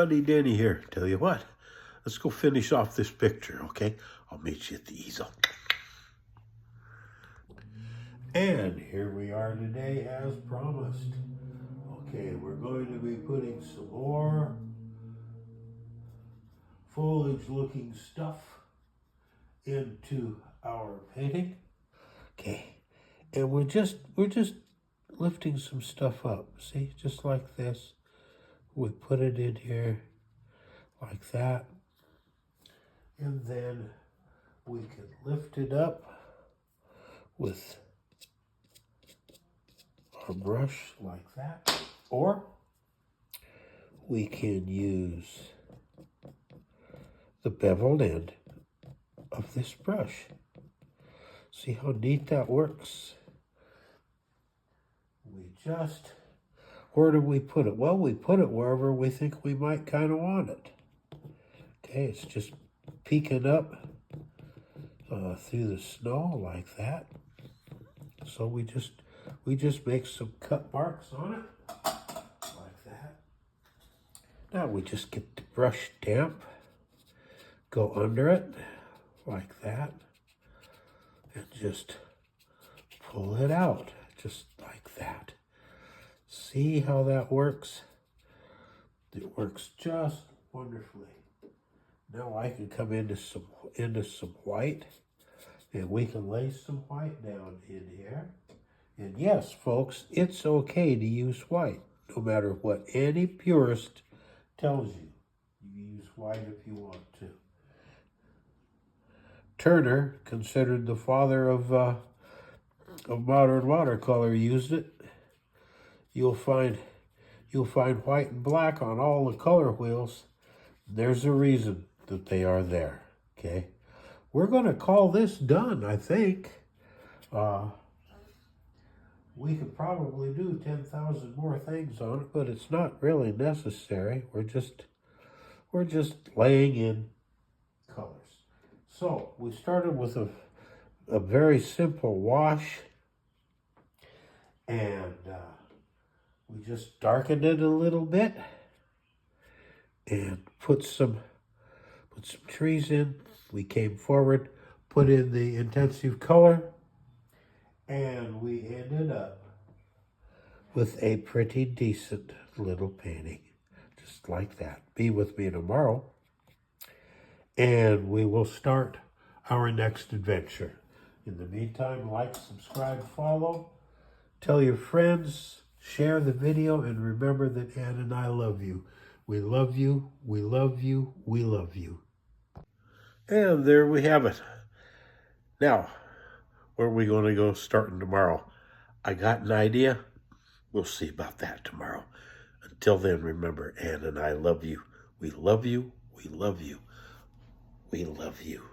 Sunny Denny here. Tell you what, let's go finish off this picture, okay? I'll meet you at the easel. And here we are today as promised. Okay, we're going to be putting some more foliage-looking stuff into our painting. Okay, and we're just lifting some stuff up. See, just like this. We put it in here like that, and then we can lift it up with our brush like that, or we can use the beveled end of this brush. See how neat that works? Where do we put it? Well, we put it wherever we think we might kind of want it. Okay, it's just peeking up through the snow like that. So we just make some cut marks on it like that. Now we just get the brush damp, go under it like that, and just pull it out just like that. See how that works? It works just wonderfully. Now I can come into some white, and we can lay some white down in here. And yes, folks, it's okay to use white, no matter what any purist tells you. You use white if you want to. Turner, considered the father of modern watercolor, used it. You'll find white and black on all the color wheels. There's a reason that they are there, okay? We're going to call this done, I think. We could probably do 10,000 more things on it, but it's not really necessary. We're just laying in colors. So we started with a very simple wash, and we just darkened it a little bit and put some trees in. We came forward, put in the intensive color, and we ended up with a pretty decent little painting, just like that. Be with me tomorrow, and we will start our next adventure. In the meantime, like, subscribe, follow, tell your friends, share the video, and remember that Ann and I love you. We love you, we love you, we love you. And there we have it. Now, where are we going to go starting tomorrow? I got an idea. We'll see about that tomorrow. Until then, remember, Ann and I love you. We love you, we love you, we love you.